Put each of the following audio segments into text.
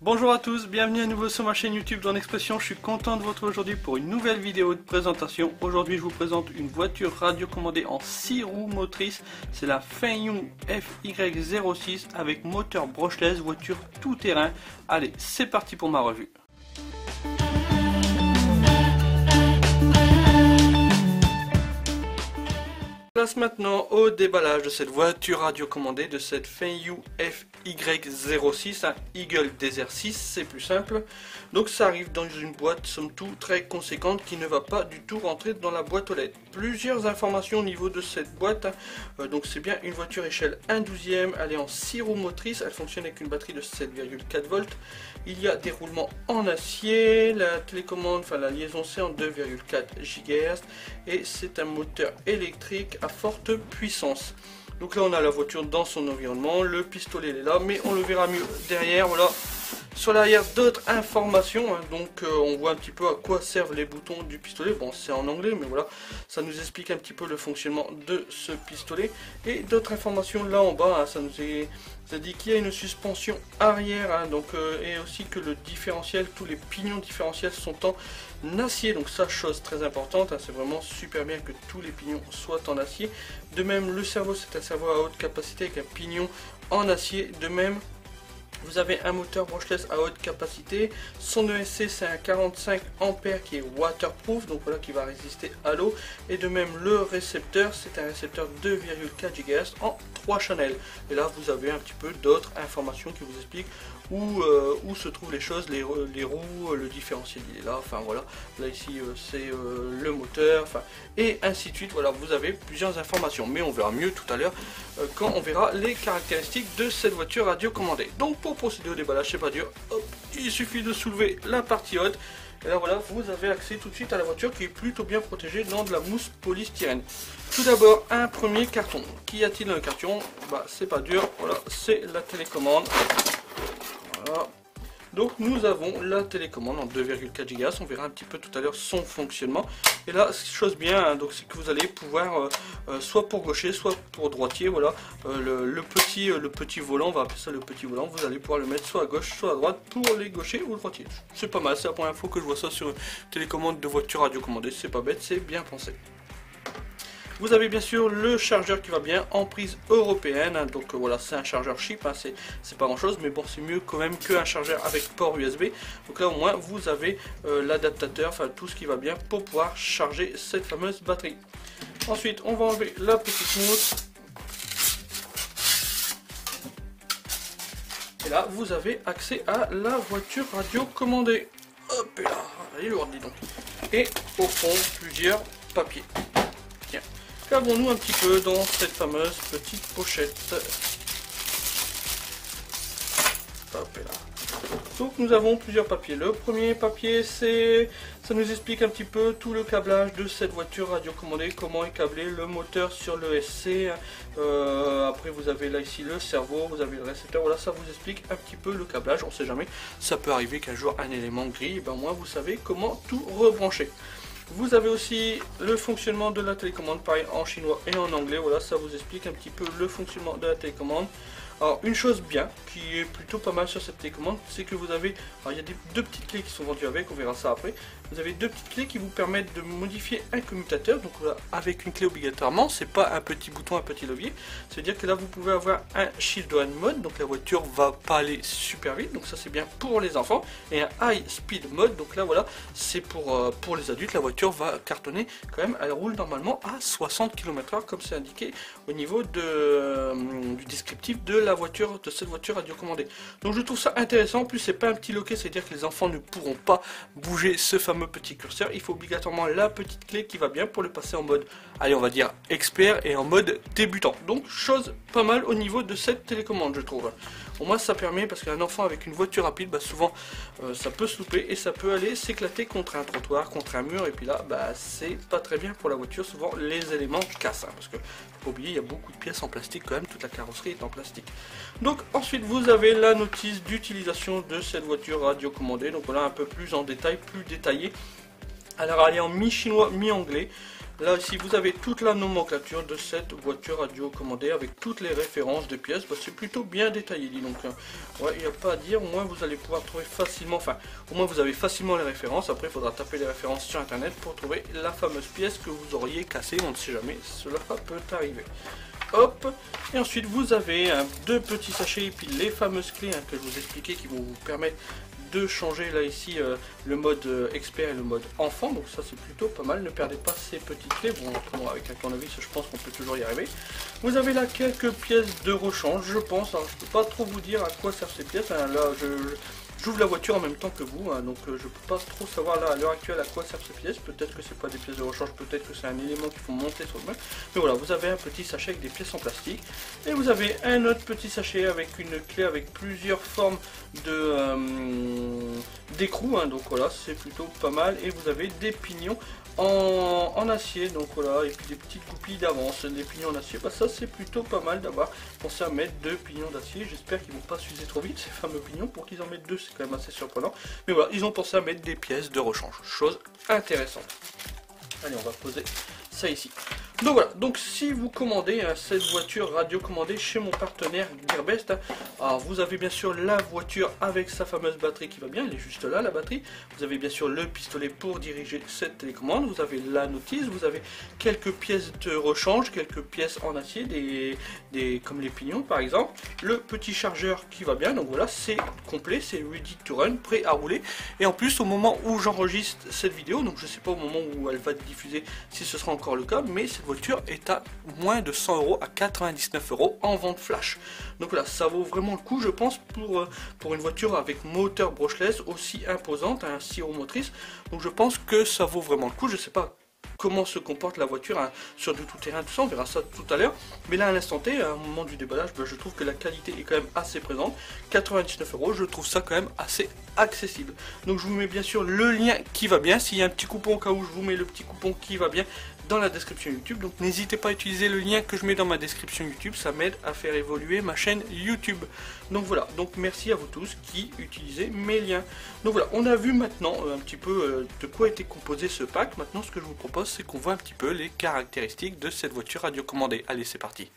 Bonjour à tous, bienvenue à nouveau sur ma chaîne YouTube Drone Expression. Je suis content de vous retrouver aujourd'hui pour une nouvelle vidéo de présentation. Aujourd'hui je vous présente une voiture radiocommandée en 6 roues motrices. C'est la Fengyun FY06 avec moteur brushless, voiture tout terrain. Allez, c'est parti pour ma revue. Place maintenant au déballage de cette voiture radiocommandée, de cette Fengyun FY06, un Eagle Desert 6, c'est plus simple. Donc ça arrive dans une boîte somme toute très conséquente qui ne va pas du tout rentrer dans la boîte aux lettres. Plusieurs informations au niveau de cette boîte. Donc c'est bien une voiture échelle 1/12e, elle est en 6 roues motrices, elle fonctionne avec une batterie de 7,4 volts. Il y a des roulements en acier, la télécommande, enfin la liaison c'est en 2,4 GHz et c'est un moteur électrique à forte puissance. Donc là on a la voiture dans son environnement, le pistolet il est là, mais on le verra mieux derrière. Voilà, sur l'arrière d'autres informations, donc on voit un petit peu à quoi servent les boutons du pistolet. Bon, c'est en anglais, mais voilà, ça nous explique un petit peu le fonctionnement de ce pistolet. Et d'autres informations là en bas, ça nous dit qu'il y a une suspension arrière, donc, et aussi que le différentiel, tous les pignons différentiels sont en acier. Donc ça, chose très importante, c'est vraiment super bien que tous les pignons soient en acier. De même, le cerveau, c'est un cerveau à haute capacité avec un pignon en acier. De même, vous avez un moteur brushless à haute capacité. Son ESC c'est un 45 ampères qui est waterproof, donc voilà, qui va résister à l'eau. Et de même le récepteur, c'est un récepteur 2,4 GHz en 3 channels. Et là vous avez un petit peu d'autres informations qui vous expliquent où se trouvent les choses, les roues, le différentiel il est là, enfin voilà. Là ici c'est le moteur, enfin, et ainsi de suite. Voilà, vous avez plusieurs informations, mais on verra mieux tout à l'heure quand on verra les caractéristiques de cette voiture radiocommandée. Donc pour procéder au déballage, c'est pas dur, hop, il suffit de soulever la partie haute. Et là voilà, vous avez accès tout de suite à la voiture qui est plutôt bien protégée dans de la mousse polystyrène. Tout d'abord, un premier carton. Qu'y a-t-il dans le carton? Bah c'est pas dur, voilà, c'est la télécommande. Voilà. Donc nous avons la télécommande en 2,4 GHz, on verra un petit peu tout à l'heure son fonctionnement. Et là, chose bien, donc c'est que vous allez pouvoir, soit pour gaucher, soit pour droitier, voilà, le petit volant, on va appeler ça le petit volant, vous allez pouvoir le mettre soit à gauche, soit à droite pour les gauchers ou droitiers. C'est pas mal, c'est la première fois que je vois ça sur une télécommande de voiture radiocommandée, c'est pas bête, c'est bien pensé. Vous avez bien sûr le chargeur qui va bien en prise européenne, donc voilà, c'est un chargeur cheap, c'est pas grand chose, mais bon, c'est mieux quand même qu'un chargeur avec port USB. Donc là au moins vous avez l'adaptateur, enfin tout ce qui va bien pour pouvoir charger cette fameuse batterie. Ensuite on va enlever la petite mousse. Et là vous avez accès à la voiture radiocommandée. Hop là, elle est lourde dis donc. Et au fond plusieurs papiers. Qu'avons-nous un petit peu dans cette fameuse petite pochette? Hop là. Donc nous avons plusieurs papiers. Le premier papier, ça nous explique un petit peu tout le câblage de cette voiture radiocommandée, comment est câblé le moteur sur le SC. Après vous avez là ici le cerveau, vous avez le récepteur, voilà, ça vous explique un petit peu le câblage. On ne sait jamais, ça peut arriver qu'un jour un élément grille, ben moi vous savez comment tout rebrancher. Vous avez aussi le fonctionnement de la télécommande, pareil en chinois et en anglais, voilà, ça vous explique un petit peu le fonctionnement de la télécommande. Alors une chose bien, qui est plutôt pas mal sur cette télécommande, c'est que vous avez, alors il y a deux petites clés qui sont vendues avec, on verra ça après. Vous avez deux petites clés qui vous permettent de modifier un commutateur, donc là, avec une clé obligatoirement, c'est pas un petit bouton, un petit levier. C'est-à-dire que là vous pouvez avoir un shift on mode, donc la voiture va pas aller super vite, donc ça c'est bien pour les enfants, et un high speed mode, donc là voilà, c'est pour les adultes, la voiture va cartonner quand même, elle roule normalement à 60 km/h comme c'est indiqué au niveau du descriptif de la voiture, de cette voiture radiocommandée. Donc je trouve ça intéressant, en plus c'est pas un petit loquet, c'est-à-dire que les enfants ne pourront pas bouger ce fameux petit curseur, il faut obligatoirement la petite clé qui va bien pour le passer en mode, allez on va dire expert et en mode débutant. Donc chose pas mal au niveau de cette télécommande je trouve. Au moins ça permet, parce qu'un enfant avec une voiture rapide, bah, souvent ça peut se louper et ça peut aller s'éclater contre un trottoir, contre un mur, et puis là bah, c'est pas très bien pour la voiture, souvent les éléments cassent, parce que faut pas oublier, il y a beaucoup de pièces en plastique quand même, toute la carrosserie est en plastique. Donc ensuite vous avez la notice d'utilisation de cette voiture radiocommandée, donc voilà un peu plus en détail, plus détaillé. Alors elle est en mi-chinois, mi-anglais. Là ici vous avez toute la nomenclature de cette voiture radiocommandée avec toutes les références de pièces. Bah, c'est plutôt bien détaillé, dis donc. Ouais, il n'y a pas à dire, au moins vous allez pouvoir trouver facilement, enfin au moins vous avez facilement les références. Après il faudra taper les références sur internet pour trouver la fameuse pièce que vous auriez cassée, on ne sait jamais, cela peut arriver. Hop, et ensuite vous avez deux petits sachets et puis les fameuses clés que je vous expliquais qui vont vous permettre de changer là ici le mode expert et le mode enfant, donc ça c'est plutôt pas mal. Ne perdez pas ces petites clés. Bon, avec un tournevis je pense qu'on peut toujours y arriver. Vous avez là quelques pièces de rechange, je pense. Alors, je peux pas trop vous dire à quoi servent ces pièces, là j'ouvre la voiture en même temps que vous, donc je peux pas trop savoir là à l'heure actuelle à quoi servent ces pièces. Peut-être que c'est pas des pièces de rechange, peut-être que c'est un élément qu'il faut monter sur le même. Mais voilà, vous avez un petit sachet avec des pièces en plastique. Et vous avez un autre petit sachet avec une clé avec plusieurs formes d'écrou, donc voilà, c'est plutôt pas mal. Et vous avez des pignons en acier, donc voilà, et puis des petites goupilles d'avance, des pignons en acier. Bah ça c'est plutôt pas mal d'avoir pensé à mettre deux pignons d'acier. J'espère qu'ils vont pas s'user trop vite ces fameux pignons. Pour qu'ils en mettent deux, c'est quand même assez surprenant, mais voilà, ils ont pensé à mettre des pièces de rechange, chose intéressante. Allez, on va poser ça ici. Donc voilà, donc si vous commandez cette voiture radiocommandée chez mon partenaire Gearbest, alors vous avez bien sûr la voiture avec sa fameuse batterie qui va bien, elle est juste là la batterie. Vous avez bien sûr le pistolet pour diriger cette télécommande, vous avez la notice, vous avez quelques pièces de rechange, quelques pièces en acier, comme les pignons par exemple, le petit chargeur qui va bien, donc voilà, c'est complet, c'est ready to run, prêt à rouler. Et en plus au moment où j'enregistre cette vidéo, donc je sais pas au moment où elle va être diffusée si ce sera encore le cas, mais cette voiture est à moins de 100 € à 99 € en vente flash. Donc voilà, ça vaut vraiment le coup je pense pour une voiture avec moteur brushless aussi imposante, 6 roues motrices. Donc je pense que ça vaut vraiment le coup. Je sais pas comment se comporte la voiture sur du tout-terrain, tout ça, on verra ça tout à l'heure. Mais là à l'instant T, à un moment du déballage, je trouve que la qualité est quand même assez présente. 99 €, je trouve ça quand même assez accessible. Donc je vous mets bien sûr le lien qui va bien. S'il y a un petit coupon au cas où, je vous mets le petit coupon qui va bien dans la description YouTube. Donc n'hésitez pas à utiliser le lien que je mets dans ma description YouTube, ça m'aide à faire évoluer ma chaîne YouTube. Donc voilà, donc merci à vous tous qui utilisez mes liens. Donc voilà, on a vu maintenant un petit peu de quoi était composé ce pack. Maintenant ce que je vous propose c'est qu'on voit un petit peu les caractéristiques de cette voiture radiocommandée. Allez, c'est parti.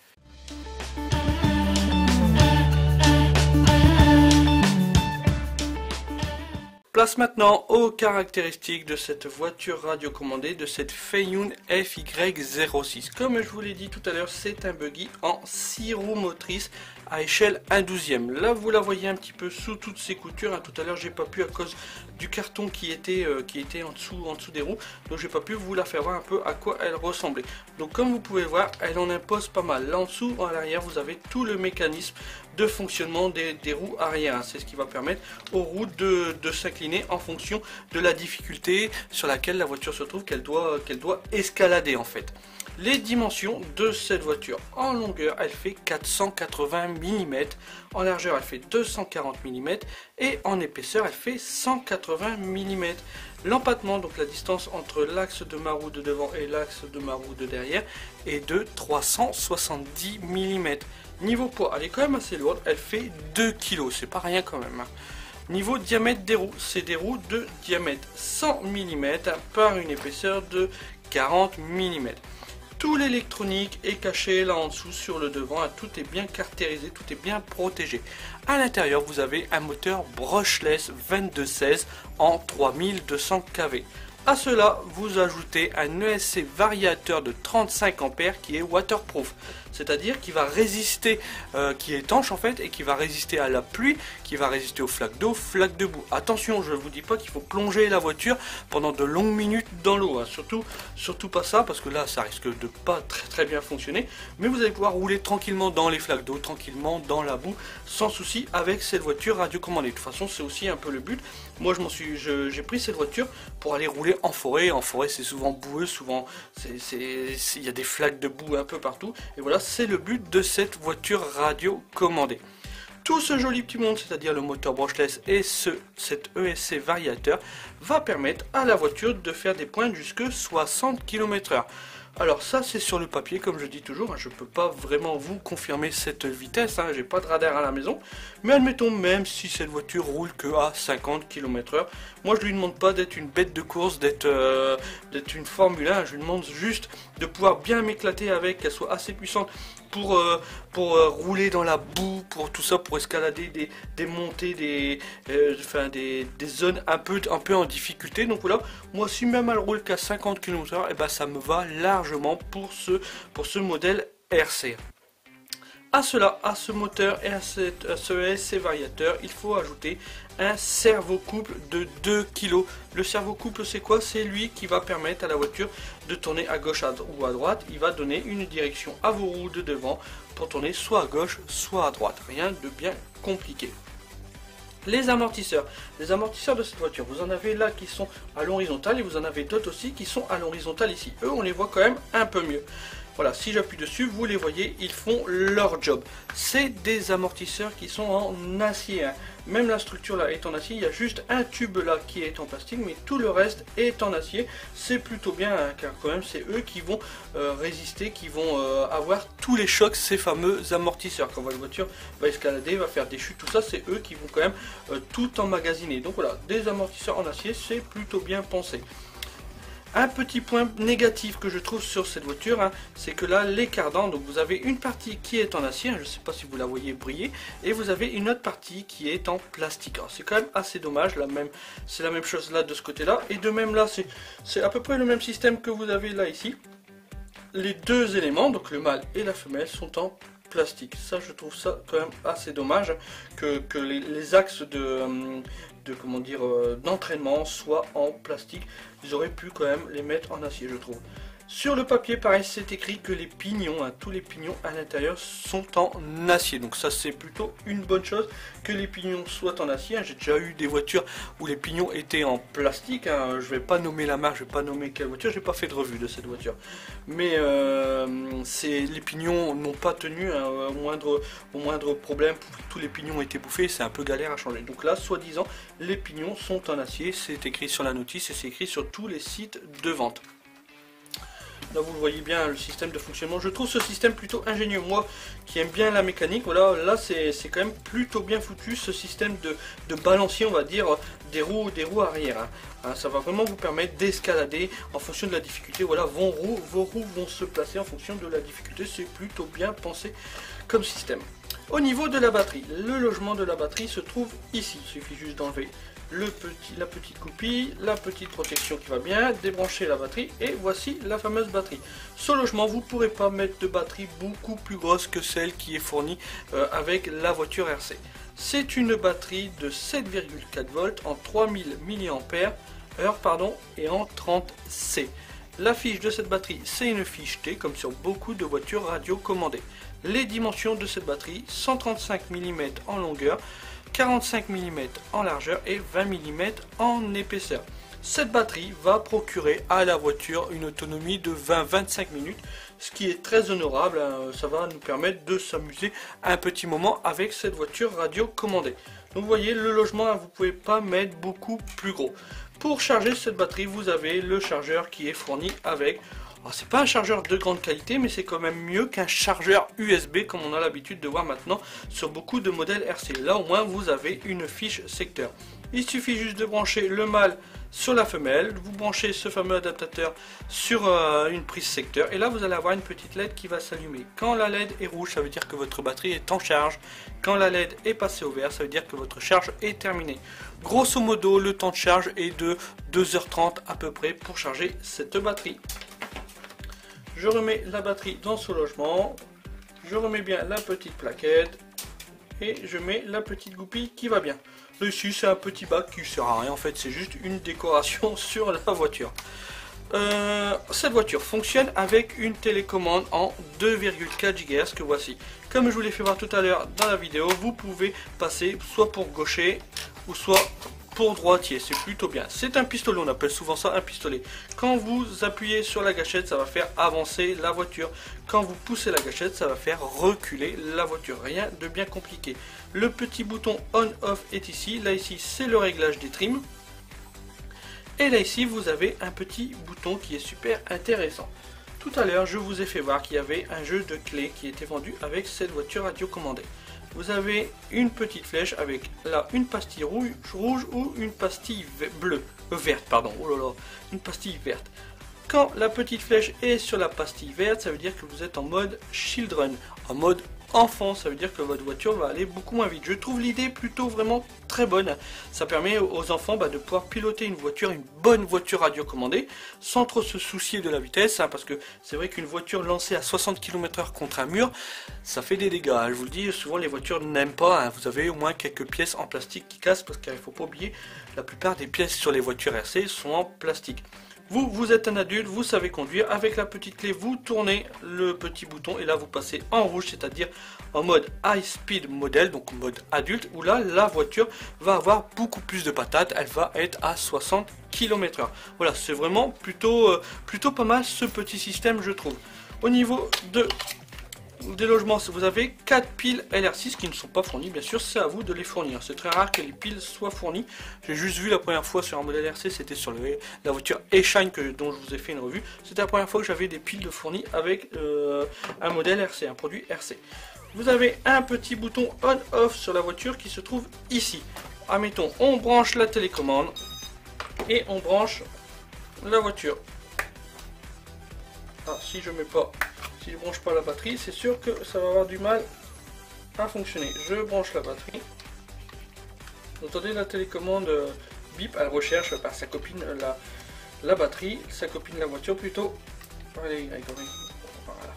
Place maintenant aux caractéristiques de cette voiture radiocommandée, de cette Feiyun FY06. Comme je vous l'ai dit tout à l'heure, c'est un buggy en 6 roues motrices à échelle 1/12e. Là vous la voyez un petit peu sous toutes ses coutures, tout à l'heure j'ai pas pu à cause du carton qui était en dessous des roues, donc j'ai pas pu vous la faire voir un peu à quoi elle ressemblait. Donc comme vous pouvez voir, elle en impose pas mal. Là en dessous, à l'arrière, vous avez tout le mécanisme de fonctionnement des roues arrière. C'est ce qui va permettre aux roues de s'incliner en fonction de la difficulté sur laquelle la voiture se trouve, qu'elle doit escalader en fait. Les dimensions de cette voiture: en longueur elle fait 480 mm, en largeur elle fait 240 mm et en épaisseur elle fait 180 mm. L'empattement, donc la distance entre l'axe de ma roue de devant et l'axe de ma roue de derrière, est de 370 mm. Niveau poids, elle est quand même assez lourde, elle fait 2 kg, c'est pas rien quand même. Niveau diamètre des roues, c'est des roues de diamètre 100 mm par une épaisseur de 40 mm. Tout l'électronique est caché là en dessous sur le devant, tout est bien caractérisé, tout est bien protégé. À l'intérieur, vous avez un moteur brushless 2216 en 3200 kV. À cela, vous ajoutez un ESC variateur de 35 ampères qui est waterproof, c'est-à-dire qui va résister, qui est étanche en fait, et qui va résister à la pluie, qui va résister aux flaques d'eau, flaques de boue. Attention, je ne vous dis pas qu'il faut plonger la voiture pendant de longues minutes dans l'eau, surtout pas ça, parce que là ça risque de pas très bien fonctionner, mais vous allez pouvoir rouler tranquillement dans les flaques d'eau, tranquillement dans la boue, sans souci avec cette voiture radiocommandée. De toute façon, c'est aussi un peu le but. Moi j'ai pris cette voiture pour aller rouler en forêt. En forêt c'est souvent boueux, souvent il y a des flaques de boue un peu partout, et voilà, c'est le but de cette voiture radiocommandée. Tout ce joli petit monde, c'est-à-dire le moteur brushless et cet ESC variateur, va permettre à la voiture de faire des pointes jusque 60 km/h. Alors ça c'est sur le papier comme je dis toujours, je ne peux pas vraiment vous confirmer cette vitesse, j'ai pas de radar à la maison, mais admettons même si cette voiture roule que à 50 km/h, moi je lui demande pas d'être une bête de course, d'être une Formule 1, je lui demande juste de pouvoir bien m'éclater avec, qu'elle soit assez puissante pour rouler dans la boue, pour tout ça, pour escalader des montées, des zones un peu en difficulté. Donc voilà, moi si même elle roule qu'à 50 km/h, et ben ça me va largement pour ce modèle RC. À ce moteur et à ce SC variateur, il faut ajouter un servo-couple de 2 kg. Le servo-couple c'est quoi? C'est lui qui va permettre à la voiture de tourner à gauche ou à droite. Il va donner une direction à vos roues de devant pour tourner soit à gauche soit à droite. Rien de bien compliqué. Les amortisseurs de cette voiture, vous en avez là qui sont à l'horizontale et vous en avez d'autres aussi qui sont à l'horizontale ici. Eux on les voit quand même un peu mieux. Voilà, si j'appuie dessus, vous les voyez, ils font leur job. C'est des amortisseurs qui sont en acier. Même la structure là est en acier, il y a juste un tube là qui est en plastique, mais tout le reste est en acier. C'est plutôt bien, car quand même c'est eux qui vont résister, qui vont avoir tous les chocs, ces fameux amortisseurs. Quand votre voiture va escalader, va faire des chutes, tout ça, c'est eux qui vont quand même tout emmagasiner. Donc voilà, des amortisseurs en acier, c'est plutôt bien pensé. Un petit point négatif que je trouve sur cette voiture, c'est que là les cardans, donc vous avez une partie qui est en acier, je ne sais pas si vous la voyez briller, et vous avez une autre partie qui est en plastique. C'est quand même assez dommage, c'est la même chose là de ce côté là, et de même là c'est à peu près le même système que vous avez là ici. Les deux éléments, donc le mâle et la femelle, sont en plastique. Ça je trouve ça quand même assez dommage que les axes d'entraînement soient en plastique. Ils auraient pu quand même les mettre en acier, je trouve. Sur le papier, pareil, c'est écrit que les pignons, tous les pignons à l'intérieur sont en acier. Donc ça, c'est plutôt une bonne chose que les pignons soient en acier. J'ai déjà eu des voitures où les pignons étaient en plastique. Je vais pas nommer la marque, je vais pas nommer quelle voiture. J'ai pas fait de revue de cette voiture. Mais les pignons n'ont pas tenu au moindre problème. Tous les pignons ont été bouffés. C'est un peu galère à changer. Donc là, soi-disant, les pignons sont en acier. C'est écrit sur la notice et c'est écrit sur tous les sites de vente. Là vous le voyez bien, le système de fonctionnement, je trouve ce système plutôt ingénieux. Moi qui aime bien la mécanique, voilà, là c'est quand même plutôt bien foutu, ce système de balancier, on va dire, des roues arrière. Ça va vraiment vous permettre d'escalader en fonction de la difficulté. Voilà, vos roues vont se placer en fonction de la difficulté, c'est plutôt bien pensé comme système. Au niveau de la batterie, le logement de la batterie se trouve ici, il suffit juste d'enlever la petite goupille, la petite protection qui va bien, débrancher la batterie et voici la fameuse batterie. Ce logement, vous ne pourrez pas mettre de batterie beaucoup plus grosse que celle qui est fournie avec la voiture RC. C'est une batterie de 7,4 volts en 3000 mAh et en 30 C. La fiche de cette batterie, c'est une fiche T comme sur beaucoup de voitures radiocommandées. Les dimensions de cette batterie, 135 mm en longueur, 45 mm en largeur et 20 mm en épaisseur. Cette batterie va procurer à la voiture une autonomie de 20-25 minutes, ce qui est très honorable. Ça va nous permettre de s'amuser un petit moment avec cette voiture radiocommandée. Donc vous voyez, le logement, vous ne pouvez pas mettre beaucoup plus gros. Pour charger cette batterie, vous avez le chargeur qui est fourni avec. C'est pas un chargeur de grande qualité, mais c'est quand même mieux qu'un chargeur USB comme on a l'habitude de voir maintenant sur beaucoup de modèles RC. Là au moins vous avez une fiche secteur. Il suffit juste de brancher le mâle sur la femelle, vous branchez ce fameux adaptateur sur une prise secteur et là vous allez avoir une petite LED qui va s'allumer. Quand la LED est rouge, ça veut dire que votre batterie est en charge. Quand la LED est passée au vert, ça veut dire que votre charge est terminée. Grosso modo, le temps de charge est de 2h30 à peu près pour charger cette batterie. Je remets la batterie dans ce logement, je remets bien la petite plaquette et je mets la petite goupille qui va bien. Là, ici c'est un petit bac qui sert à rien, en fait c'est juste une décoration sur la voiture. Cette voiture fonctionne avec une télécommande en 2,4 GHz que voici. Comme je vous l'ai fait voir tout à l'heure dans la vidéo, vous pouvez passer soit pour gaucher ou soit pour droitier, c'est plutôt bien. C'est un pistolet, on appelle souvent ça un pistolet. Quand vous appuyez sur la gâchette, ça va faire avancer la voiture. Quand vous poussez la gâchette, ça va faire reculer la voiture. Rien de bien compliqué. Le petit bouton on-off est ici. Là ici, c'est le réglage des trims. Et là ici, vous avez un petit bouton qui est super intéressant. tout à l'heure, je vous ai fait voir qu'il y avait un jeu de clés qui était vendu avec cette voiture radiocommandée. Vous avez une petite flèche avec là une pastille rouge ou une pastille verte, pardon, oh là là, une pastille verte. Quand la petite flèche est sur la pastille verte, ça veut dire que vous êtes en mode children, en mode enfant, ça veut dire que votre voiture va aller beaucoup moins vite. Je trouve l'idée plutôt vraiment très bonne. Ça permet aux enfants de pouvoir piloter une bonne voiture radiocommandée, sans trop se soucier de la vitesse, parce que c'est vrai qu'une voiture lancée à 60 km/h contre un mur, ça fait des dégâts. Je vous le dis, souvent les voitures n'aiment pas, vous avez au moins quelques pièces en plastique qui cassent, parce qu'il ne faut pas oublier, la plupart des pièces sur les voitures RC sont en plastique. Vous êtes un adulte, vous savez conduire, avec la petite clé, vous tournez le petit bouton et là vous passez en rouge, c'est-à-dire en mode high speed model, donc en mode adulte, où là la voiture va avoir beaucoup plus de patates, elle va être à 60 km/h. Voilà, c'est vraiment plutôt pas mal ce petit système, je trouve. Au niveau des logements, vous avez 4 piles LR6 qui ne sont pas fournies, bien sûr, c'est à vous de les fournir. C'est très rare que les piles soient fournies. J'ai juste vu la première fois sur un modèle RC, c'était sur la voiture E-Shine dont je vous ai fait une revue. C'était la première fois que j'avais des piles de fournies avec un modèle RC, un produit RC. Vous avez un petit bouton on-off sur la voiture qui se trouve ici. Admettons, on branche la télécommande et on branche la voiture. Ah, si je ne branche pas la batterie, c'est sûr que ça va avoir du mal à fonctionner. Je branche la batterie. Vous entendez la télécommande bip, elle recherche par sa copine la batterie, sa copine la voiture plutôt. Allez, voilà.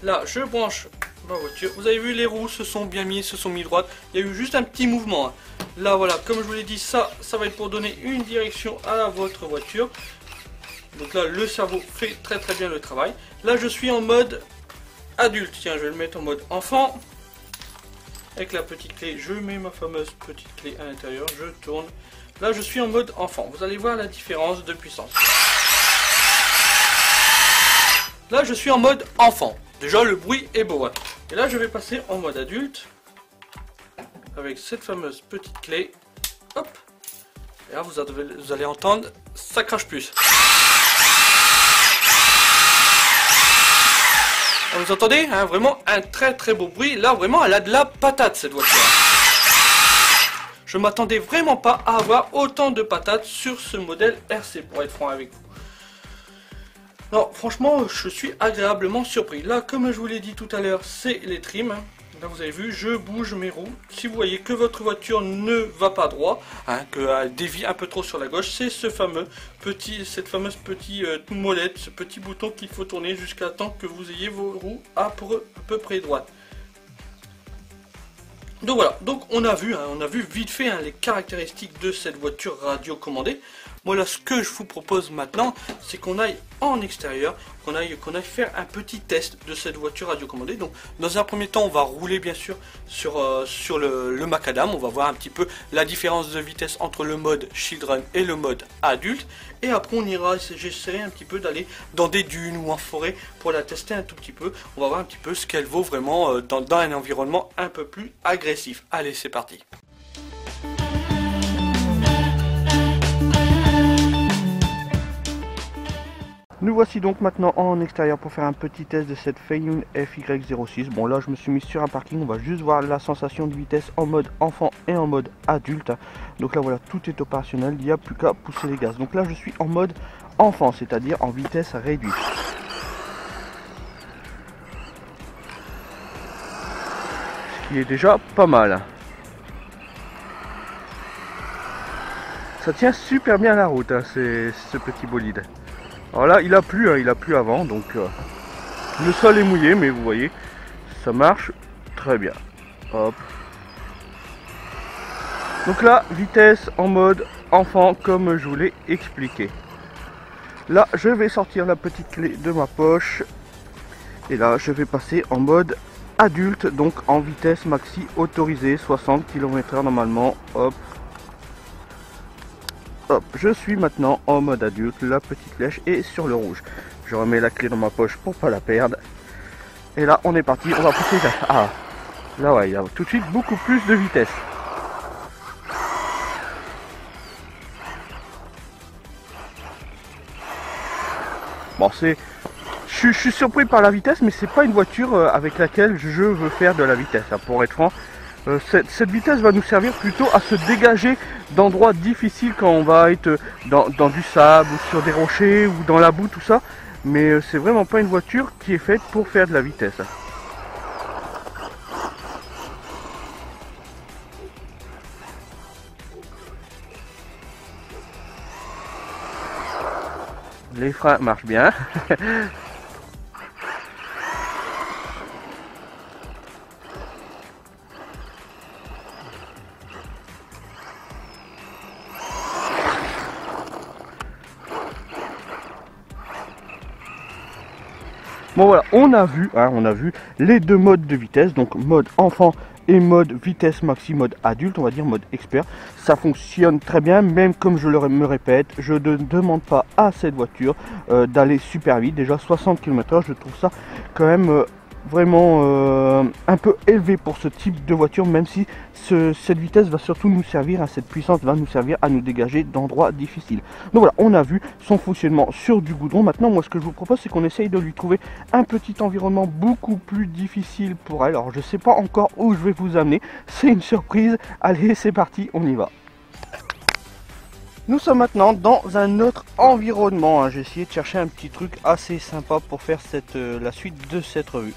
Là, je branche ma voiture. Vous avez vu, les roues se sont mis droites. Il y a eu juste un petit mouvement. Là, voilà, comme je vous l'ai dit, ça va être pour donner une direction à votre voiture. Donc là, le cerveau fait très bien le travail. Là, je suis en mode adulte. Tiens, je vais le mettre en mode enfant. Avec la petite clé, je mets ma fameuse petite clé à l'intérieur. Je tourne. Là, je suis en mode enfant. Vous allez voir la différence de puissance. Là, je suis en mode enfant. Déjà, le bruit est beau. Et là, je vais passer en mode adulte. Avec cette fameuse petite clé. Hop. Et là, vous allez entendre, ça crache plus. Vous entendez, vraiment un très beau bruit. Là, vraiment, elle a de la patate, cette voiture. Je m'attendais vraiment pas à avoir autant de patates sur ce modèle RC, pour être franc avec vous. Non, franchement, je suis agréablement surpris. Là, comme je vous l'ai dit tout à l'heure, c'est les trims. Là, vous avez vu, je bouge mes roues. Si vous voyez que votre voiture ne va pas droit, qu'elle dévie un peu trop sur la gauche, c'est cette fameuse petite molette, ce petit bouton qu'il faut tourner jusqu'à temps que vous ayez vos roues à peu près droites. Donc voilà, donc on a vu vite fait les caractéristiques de cette voiture radiocommandée. Moi là, ce que je vous propose maintenant, c'est qu'on aille en extérieur, qu'on aille faire un petit test de cette voiture radiocommandée. Donc dans un premier temps, on va rouler bien sûr sur le macadam. On va voir un petit peu la différence de vitesse entre le mode children et le mode adulte. Et après on ira, j'essaierai un petit peu d'aller dans des dunes ou en forêt pour la tester un tout petit peu. On va voir un petit peu ce qu'elle vaut vraiment dans un environnement un peu plus agressif. Allez, c'est parti. Nous voici donc maintenant en extérieur pour faire un petit test de cette Feiyun FY06. Bon là je me suis mis sur un parking, on va juste voir la sensation de vitesse en mode enfant et en mode adulte. Donc là voilà, tout est opérationnel, il n'y a plus qu'à pousser les gaz. Donc là je suis en mode enfant, c'est-à-dire en vitesse réduite. Ce qui est déjà pas mal. Ça tient super bien la route, ce petit bolide. Alors là, il a plu avant, donc le sol est mouillé, mais vous voyez, ça marche très bien. Hop. Donc là, vitesse en mode enfant, comme je vous l'ai expliqué. Là, je vais sortir la petite clé de ma poche. Et là, je vais passer en mode adulte, donc en vitesse maxi autorisée, 60 km/h normalement. Hop. Hop, je suis maintenant en mode adulte, la petite flèche est sur le rouge. Je remets la clé dans ma poche pour pas la perdre. Et là, on est parti, on va pousser. Ah, là ouais, il y a tout de suite beaucoup plus de vitesse. Bon, je suis surpris par la vitesse, mais c'est pas une voiture avec laquelle je veux faire de la vitesse, hein, pour être franc. Cette vitesse va nous servir plutôt à se dégager d'endroits difficiles quand on va être dans du sable ou sur des rochers ou dans la boue, tout ça. Mais c'est vraiment pas une voiture qui est faite pour faire de la vitesse. Les freins marchent bien. Bon voilà, on a vu les deux modes de vitesse, donc mode enfant et mode vitesse maxi, mode adulte, on va dire mode expert. Ça fonctionne très bien, même comme je me répète, je ne demande pas à cette voiture d'aller super vite. Déjà 60 km/h, je trouve ça quand même vraiment un peu élevé pour ce type de voiture, même si cette vitesse va surtout nous servir, cette puissance va nous servir à nous dégager d'endroits difficiles. Donc voilà, on a vu son fonctionnement sur du goudron. Maintenant, moi ce que je vous propose, c'est qu'on essaye de lui trouver un petit environnement beaucoup plus difficile pour elle. Alors je sais pas encore où je vais vous amener, c'est une surprise. Allez, c'est parti, on y va. Nous sommes maintenant dans un autre environnement, hein. J'ai essayé de chercher un petit truc assez sympa pour faire la suite de cette revue.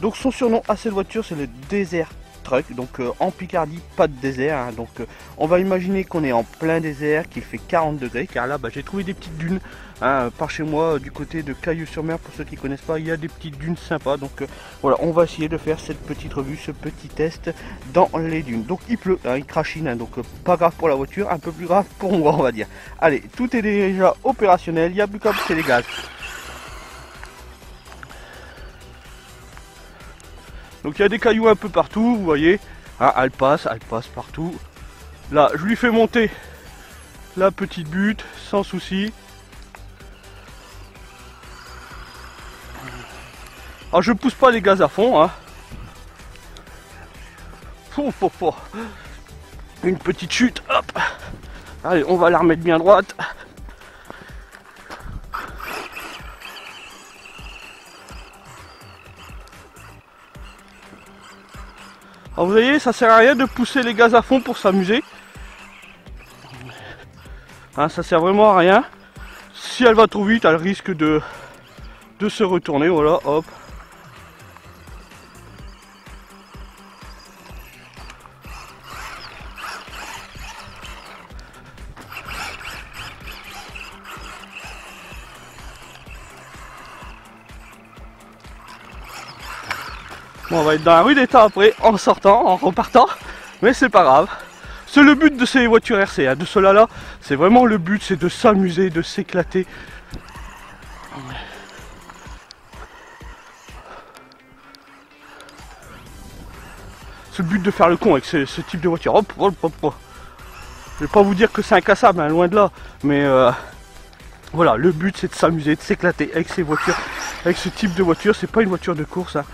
Donc son surnom à cette voiture, c'est le Desert Truck. Donc en Picardie, pas de désert, hein. Donc on va imaginer qu'on est en plein désert, qu'il fait 40 degrés, car là j'ai trouvé des petites dunes, hein, par chez moi, du côté de Cailloux-sur-Mer. Pour ceux qui connaissent pas, il y a des petites dunes sympas. Donc voilà, on va essayer de faire cette petite revue, ce petit test dans les dunes. Donc il pleut, hein, il crachine, hein, donc pas grave pour la voiture, un peu plus grave pour moi, on va dire. Allez, tout est déjà opérationnel, il n'y a plus qu'à pousser les gaz. Donc il y a des cailloux un peu partout, vous voyez, hein, elle passe partout. Là, je lui fais monter la petite butte sans souci. Alors je pousse pas les gaz à fond, hein. Une petite chute, hop. Allez, on va la remettre bien droite. Alors vous voyez, ça sert à rien de pousser les gaz à fond pour s'amuser. Hein, ça sert vraiment à rien. Si elle va trop vite, elle risque de se retourner. Voilà, hop. Bon, on va être dans la rue d'État après, en sortant, en repartant, mais c'est pas grave. C'est le but de ces voitures RC, hein. De cela là, c'est vraiment le but, c'est de s'amuser, de s'éclater. C'est le but de faire le con avec ce type de voiture. Hop, hop, hop, hop. Je vais pas vous dire que c'est incassable, hein, loin de là, mais voilà, le but c'est de s'amuser, de s'éclater avec ces voitures, avec ce type de voiture. C'est pas une voiture de course, hein.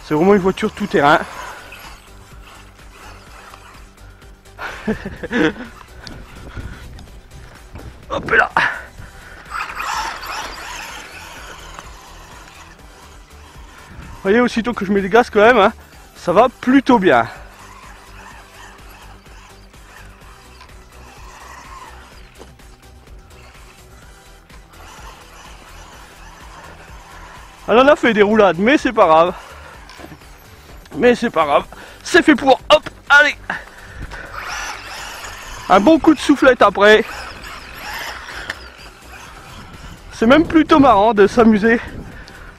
C'est vraiment une voiture tout terrain. Hop là. Vous voyez, aussitôt que je mets des gaz quand même, hein, ça va plutôt bien. Elle en a fait des roulades, mais c'est pas grave. Mais c'est pas grave, c'est fait pour. Hop, allez. Un bon coup de soufflette après. C'est même plutôt marrant de s'amuser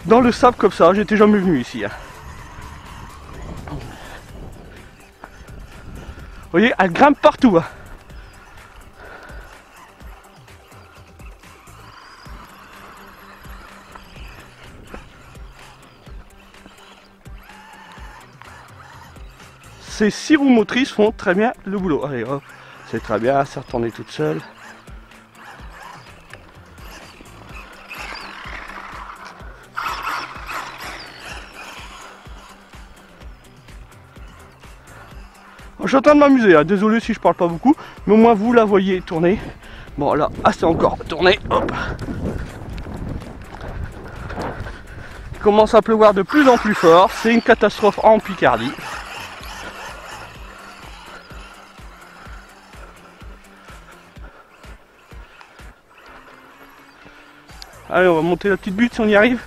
dans le sable comme ça. J'étais jamais venu ici, hein. Vous voyez, elle grimpe partout, hein. Ces 6 roues motrices font très bien le boulot. Allez hop, c'est très bien, ça retourne toute seule. Je suis en train de m'amuser, hein. Désolé si je parle pas beaucoup, mais au moins vous la voyez tourner. Bon là, ah c'est encore tourné, hop. commence à pleuvoir de plus en plus fort, c'est une catastrophe en Picardie. Allez, on va monter la petite butte si on y arrive.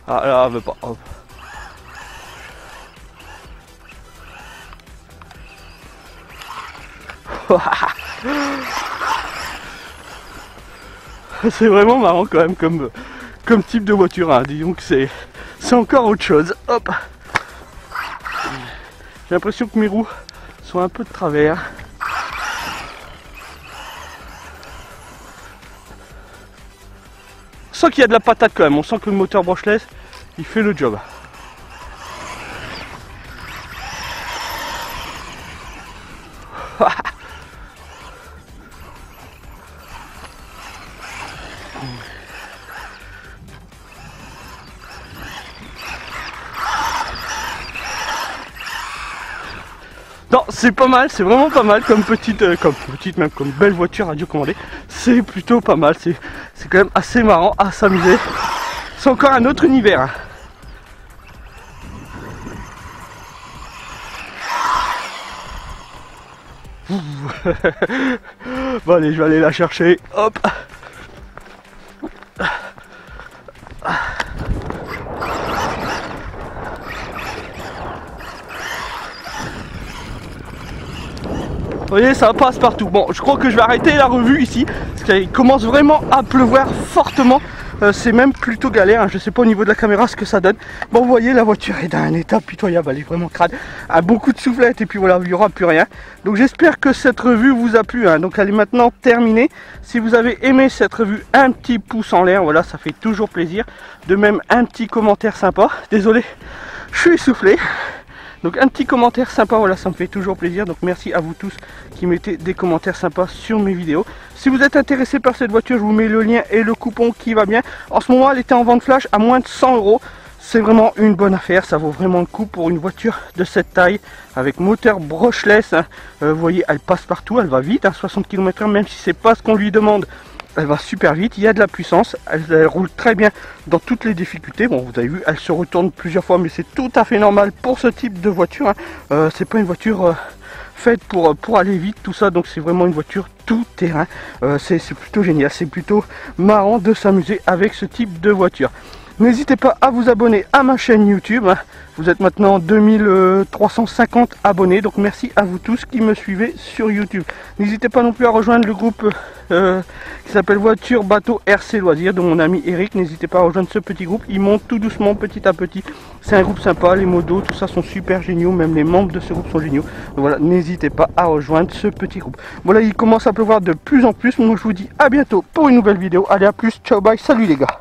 Ah là, elle veut pas. Hop. C'est vraiment marrant quand même comme type de voiture, hein. Disons que c'est encore autre chose. Hop. J'ai l'impression que mes roues sont un peu de travers. On sent qu'il y a de la patate quand même, on sent que le moteur brushless il fait le job. Non, c'est pas mal, c'est vraiment pas mal comme petite, même comme belle voiture radiocommandée. C'est plutôt pas mal, c'est quand même assez marrant à s'amuser. C'est encore un autre univers. Bon allez, je vais aller la chercher. Hop. Vous voyez, ça passe partout. Bon, je crois que je vais arrêter la revue ici, parce qu'il commence vraiment à pleuvoir fortement. C'est même plutôt galère, hein. Je sais pas au niveau de la caméra ce que ça donne. Bon, vous voyez, la voiture est dans un état pitoyable, elle est vraiment crade. A beaucoup de soufflettes et puis voilà, il n'y aura plus rien. Donc j'espère que cette revue vous a plu, hein. Donc elle est maintenant terminée. Si vous avez aimé cette revue, un petit pouce en l'air, voilà, ça fait toujours plaisir. De même, un petit commentaire sympa. Désolé, je suis essoufflé. Donc un petit commentaire sympa, voilà, ça me fait toujours plaisir. Donc merci à vous tous qui mettez des commentaires sympas sur mes vidéos. Si vous êtes intéressé par cette voiture, je vous mets le lien et le coupon qui va bien. En ce moment, elle était en vente flash à moins de 100 €. C'est vraiment une bonne affaire, ça vaut vraiment le coup pour une voiture de cette taille, avec moteur brushless, hein. Vous voyez, elle passe partout, elle va vite, hein, 60 km/h, même si c'est pas ce qu'on lui demande. Elle va super vite, il y a de la puissance, elle roule très bien dans toutes les difficultés. Bon, vous avez vu, elle se retourne plusieurs fois, mais c'est tout à fait normal pour ce type de voiture, hein. C'est pas une voiture faite pour aller vite, tout ça, donc c'est vraiment une voiture tout terrain. C'est plutôt génial, c'est plutôt marrant de s'amuser avec ce type de voiture. N'hésitez pas à vous abonner à ma chaîne YouTube, hein. Vous êtes maintenant 2350 abonnés, donc merci à vous tous qui me suivez sur YouTube. N'hésitez pas non plus à rejoindre le groupe qui s'appelle Voiture Bateau RC Loisirs de mon ami Eric. N'hésitez pas à rejoindre ce petit groupe, il monte tout doucement petit à petit. C'est un groupe sympa, les modos, tout ça sont super géniaux, même les membres de ce groupe sont géniaux. Donc voilà, n'hésitez pas à rejoindre ce petit groupe. Voilà, il commence à pleuvoir de plus en plus. Moi je vous dis à bientôt pour une nouvelle vidéo. Allez, à plus, ciao, bye, salut les gars.